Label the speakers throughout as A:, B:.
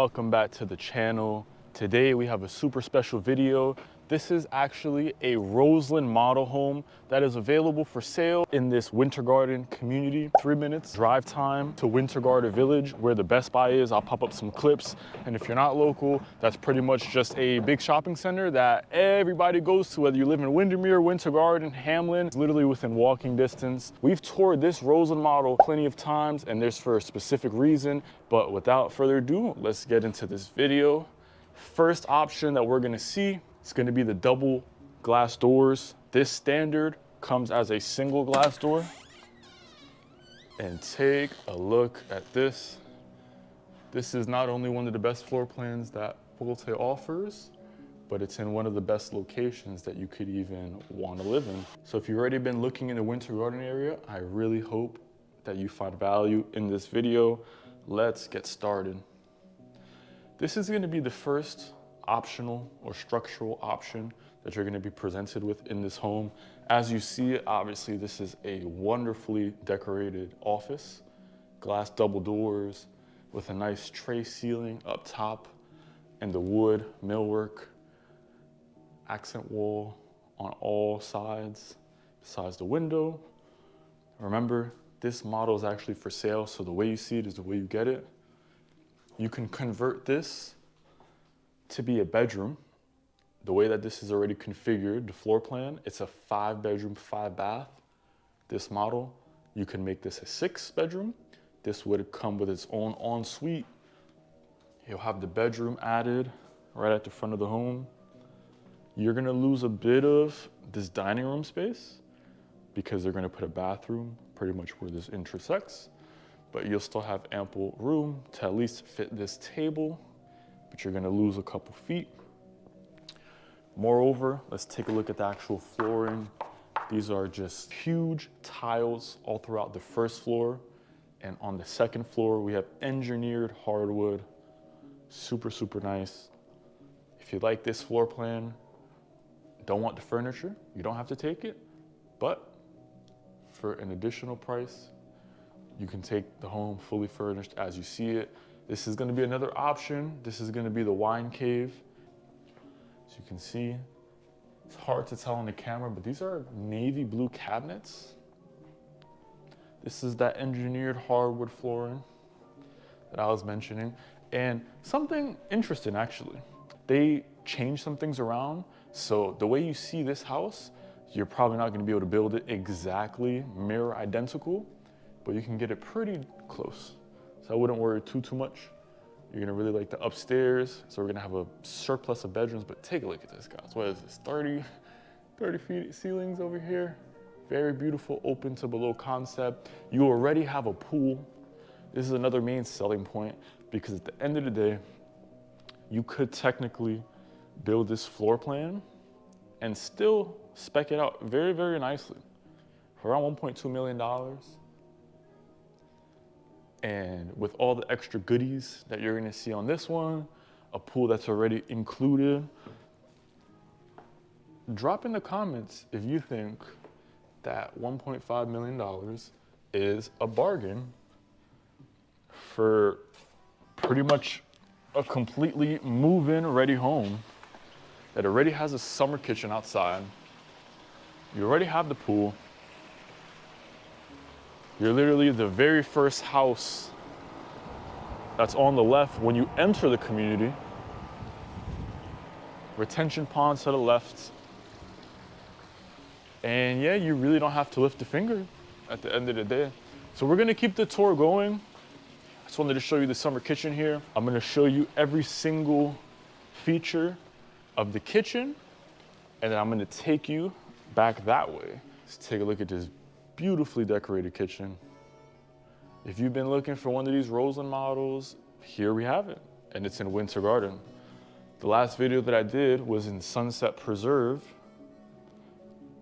A: Welcome back to the channel. Today we have a super special video. This is actually a Roseland model home that is available for sale in this Winter Garden community. 3 minutes drive time to Winter Garden Village, where the Best Buy is. I'll pop up some clips. And if you're not local, that's pretty much just a big shopping center that everybody goes to, whether you live in Windermere, Winter Garden, Hamlin. It's literally within walking distance. We've toured this Roseland model plenty of times, and there's for a specific reason. But without further ado, let's get into this video. First option that we're gonna see, it's gonna be the double glass doors. This standard comes as a single glass door. And take a look at this. This is not only one of the best floor plans that Pulte offers, but it's in one of the best locations that you could even want to live in. So if you've already been looking in the Winter Garden area, I really hope that you find value in this video. Let's get started. This is gonna be the first optional or structural option that you're gonna be presented with in this home. As you see it, obviously this is a wonderfully decorated office, glass double doors with a nice tray ceiling up top and the wood millwork, accent wall on all sides besides the window. Remember, this model is actually for sale, so the way you see it is the way you get it. You can convert this to be a bedroom. The way that this is already configured, the floor plan, it's a 5-bedroom, 5-bath. This model, you can make this a 6-bedroom. This would come with its own ensuite. You'll have the bedroom added right at the front of the home. You're gonna lose a bit of this dining room space because they're gonna put a bathroom pretty much where this intersects, but you'll still have ample room to at least fit this table, but you're gonna lose a couple feet. Moreover, let's take a look at the actual flooring. These are just huge tiles all throughout the first floor. And on the second floor, we have engineered hardwood. Super, super nice. If you like this floor plan, don't want the furniture, you don't have to take it. But for an additional price, you can take the home fully furnished as you see it. This is gonna be another option. This is gonna be the wine cave. As you can see, it's hard to tell on the camera, but these are navy blue cabinets. This is that engineered hardwood flooring that I was mentioning. And something interesting, actually. They changed some things around. So the way you see this house, you're probably not gonna be able to build it exactly mirror identical, but you can get it pretty close. So I wouldn't worry too much. You're gonna really like the upstairs. So we're gonna have a surplus of bedrooms, but take a look at this, guys. What is this, 30 feet ceilings over here? Very beautiful, open to below concept. You already have a pool. This is another main selling point because at the end of the day, you could technically build this floor plan and still spec it out very, very nicely for around $1.2 million. And with all the extra goodies that you're gonna see on this one, a pool that's already included. Drop in the comments if you think that $1.5 million is a bargain for pretty much a completely move-in ready home that already has a summer kitchen outside. You already have the pool. You're literally the very first house that's on the left when you enter the community. Retention ponds to the left. And yeah, you really don't have to lift a finger at the end of the day. So we're gonna keep the tour going. I just wanted to show you the summer kitchen here. I'm gonna show you every single feature of the kitchen, and then I'm gonna take you back that way. Let's take a look at this beautifully decorated kitchen. If you've been looking for one of these Roseland models, here we have it, and it's in Winter Garden. The last video that I did was in Sunset Preserve,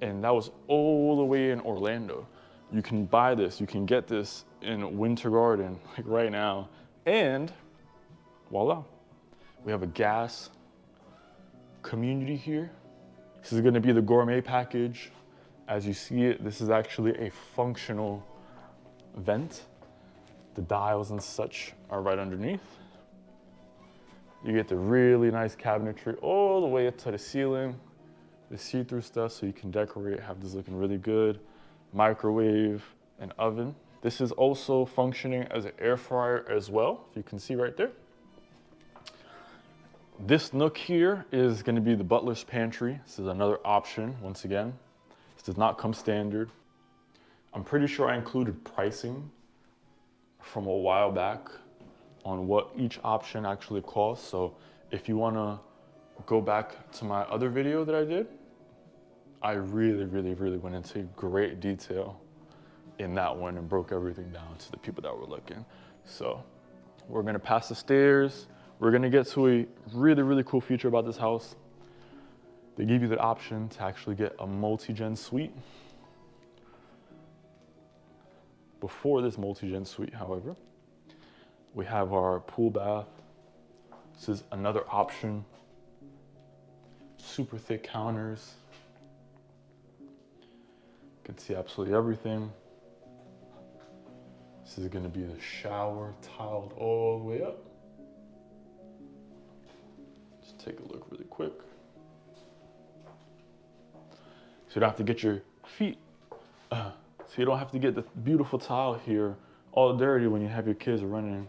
A: and that was all the way in Orlando. You can buy this, you can get this in Winter Garden, like right now, and voila, we have a gas community here. This is gonna be the gourmet package. As you see it, this is actually a functional vent. The dials and such are right underneath. You get the really nice cabinetry all the way up to the ceiling, the see-through stuff so you can decorate, have this looking really good. Microwave and oven. This is also functioning as an air fryer as well, if you can see right there. This nook here is going to be the butler's pantry. This is another option, once again. This does not come standard. I'm pretty sure I included pricing from a while back on what each option actually costs. So if you want to go back to my other video that I did, I really went into great detail in that one and broke everything down to the people that were looking. So we're gonna pass the stairs. We're gonna get to a really cool feature about this house. They give you the option to actually get a multi-gen suite. Before this multi-gen suite, however, we have our pool bath. This is another option. Super thick counters. You can see absolutely everything. This is going to be the shower, tiled all the way up. Just take a look really quick. So you don't have to get your feet, so you don't have to get the beautiful tile here all dirty when you have your kids running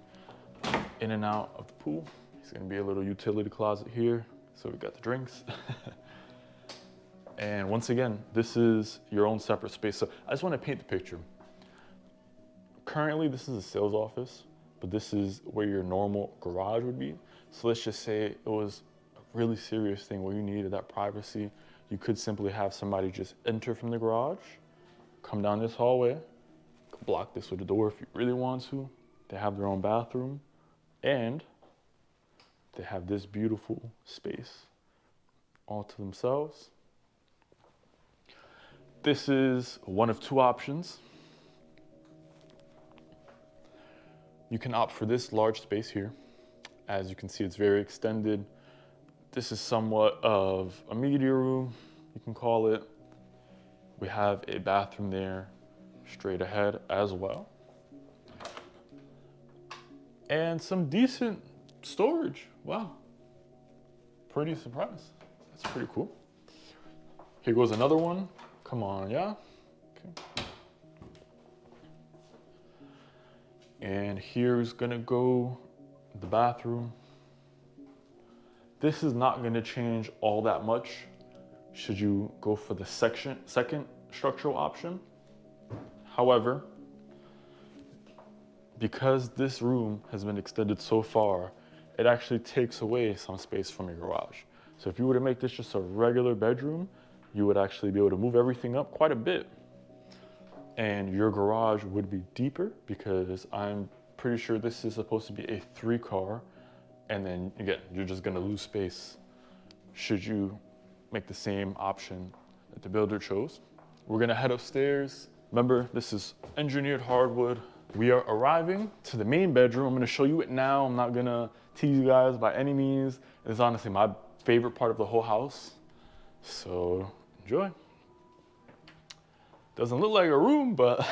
A: in and out of the pool. There's going to be a little utility closet here. So we got the drinks. And once again, this is your own separate space. So I just want to paint the picture. Currently, this is a sales office, but this is where your normal garage would be. So let's just say it was a really serious thing where you needed that privacy. You could simply have somebody just enter from the garage, come down this hallway, block this with a door if you really want to. They have their own bathroom, and they have this beautiful space all to themselves. This is one of two options. You can opt for this large space here. As you can see, it's very extended. This is somewhat of a media room, you can call it. We have a bathroom there straight ahead as well. And some decent storage. Wow. Pretty surprised. That's pretty cool. Here goes another one. Come on, yeah? Okay. And here's gonna go the bathroom. This is not gonna change all that much should you go for the second structural option. However, because this room has been extended so far, it actually takes away some space from your garage. So if you were to make this just a regular bedroom, you would actually be able to move everything up quite a bit. And your garage would be deeper because I'm pretty sure this is supposed to be a 3-car. And then again, you're just gonna lose space should you make the same option that the builder chose. We're gonna head upstairs. Remember, this is engineered hardwood. We are arriving to the main bedroom. I'm gonna show you it now. I'm not gonna tease you guys by any means. It's honestly my favorite part of the whole house. So enjoy. Doesn't look like a room, but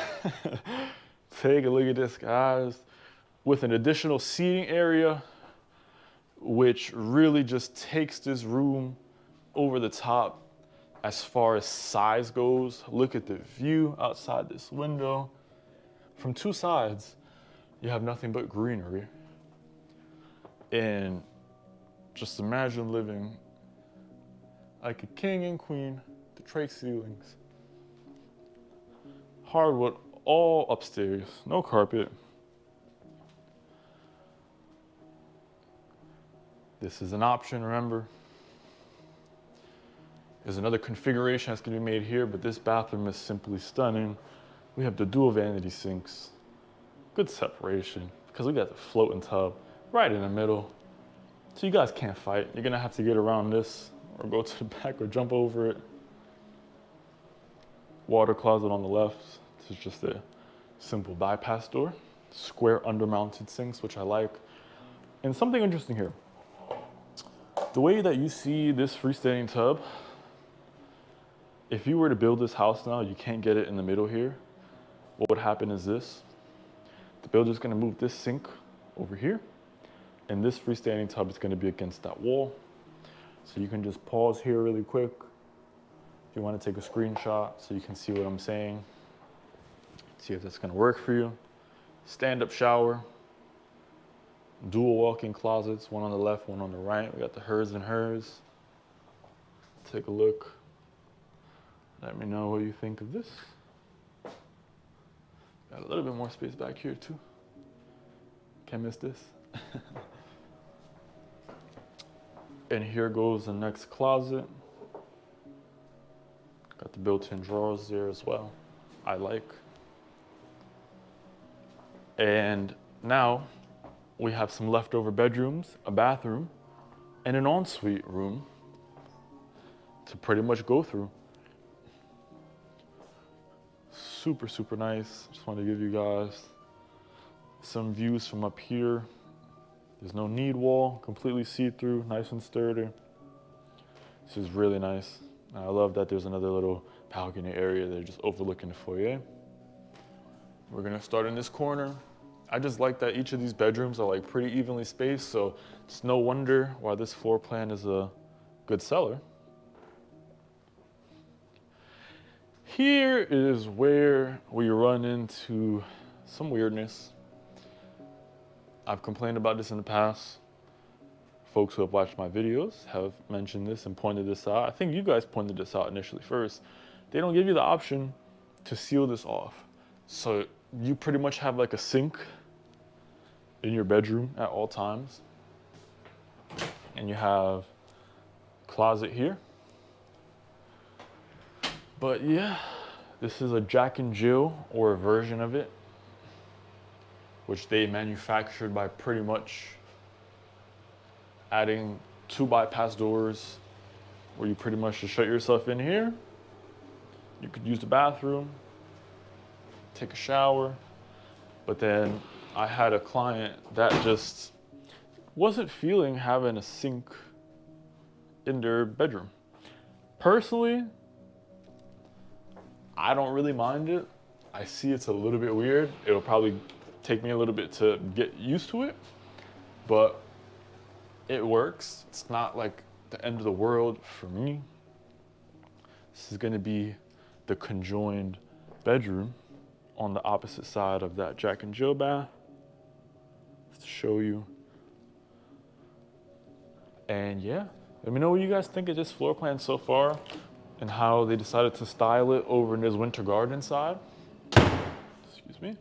A: take a look at this, guys. With an additional seating area, which really just takes this room over the top as far as size goes. Look at the view outside this window. From two sides, you have nothing but greenery. And just imagine living like a king and queen, the tray ceilings. Hardwood all upstairs, no carpet. This is an option, remember. There's another configuration that's gonna be made here, but this bathroom is simply stunning. We have the dual vanity sinks. Good separation, because we got the floating tub right in the middle. So you guys can't fight. You're gonna have to get around this or go to the back or jump over it. Water closet on the left. This is just a simple bypass door. Square undermounted sinks, which I like. And something interesting here. The way that you see this freestanding tub, if you were to build this house now, you can't get it in the middle here. What would happen is this. The builder's gonna move this sink over here And this freestanding tub is going to be against that wall. So you can just pause here really quick if you want to take a screenshot so you can see what I'm saying. See if that's going to work for you. Stand-up shower. Dual walk-in closets, one on the left, one on the right. We got the hers and hers. Take a look. Let me know what you think of this. Got a little bit more space back here too. Can't miss this. And here goes the next closet. Got the built-in drawers there as well. I like. And now we have some leftover bedrooms, a bathroom, and an ensuite room to pretty much go through. Super, super nice. Just want to give you guys some views from up here. There's no need wall, completely see-through, nice and sturdy. This is really nice. I love that there's another little balcony area there just overlooking the foyer. We're gonna start in this corner. I just like that each of these bedrooms are like pretty evenly spaced, so it's no wonder why this floor plan is a good seller. Here is where we run into some weirdness. I've complained about this in the past. Folks who have watched my videos have mentioned this and pointed this out. I think you guys pointed this out initially first. They don't give you the option to seal this off. So you pretty much have like a sink in your bedroom at all times. And you have a closet here. But yeah, this is a Jack and Jill, or a version of it, which they manufactured by pretty much adding 2 bypass doors where you pretty much just shut yourself in here. You could use the bathroom, take a shower, but then I had a client that just wasn't feeling having a sink in their bedroom. Personally, I don't really mind it. I see it's a little bit weird. It'll probably take me a little bit to get used to it, but it works. It's not like the end of the world for me. This is gonna be the conjoined bedroom on the opposite side of that Jack and Jill bath. Just to show you. And yeah, let me know what you guys think of this floor plan so far and how they decided to style it over in this winter garden side. Excuse me.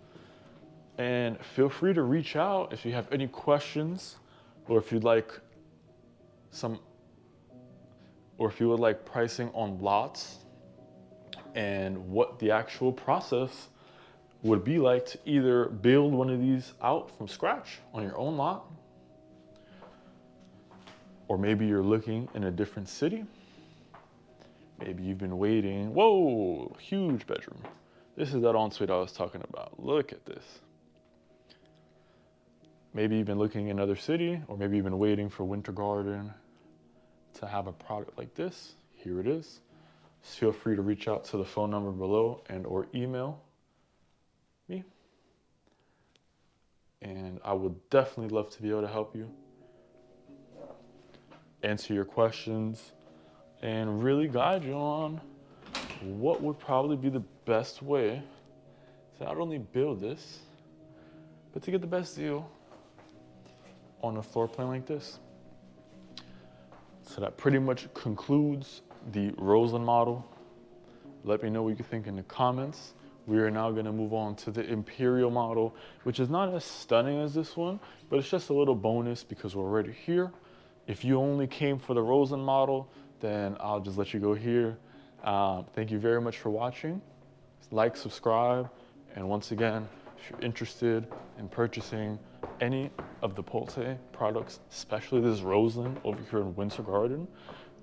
A: And feel free to reach out if you have any questions, or if you'd like if you would like pricing on lots and what the actual process would be like to either build one of these out from scratch on your own lot, or maybe you're looking in a different city. Maybe you've been waiting. Whoa, huge bedroom. This is that ensuite I was talking about. Look at this. Maybe you've been looking in another city, or maybe you've been waiting for Winter Garden to have a product like this. Here it is. Just feel free to reach out to the phone number below and or email me. And I would definitely love to be able to help you, answer your questions, and really guide you on what would probably be the best way to not only build this, but to get the best deal on a floor plan like this. So that pretty much concludes the Roseland model. Let me know what you think in the comments. We are now gonna move on to the Imperial model, which is not as stunning as this one, but it's just a little bonus because we're already here. If you only came for the Roseland model, then I'll just let you go here. Thank you very much for watching. Like, subscribe, and once again, if you're interested in purchasing any of the Pulte products, especially this Roseland over here in Winter Garden,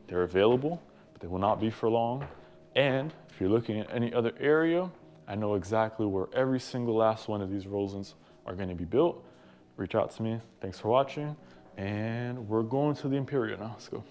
A: they're available, but they will not be for long. And if you're looking at any other area, I know exactly where every single last one of these Roselands are going to be built. Reach out to me. Thanks for watching. And we're going to the Imperial now. Let's go.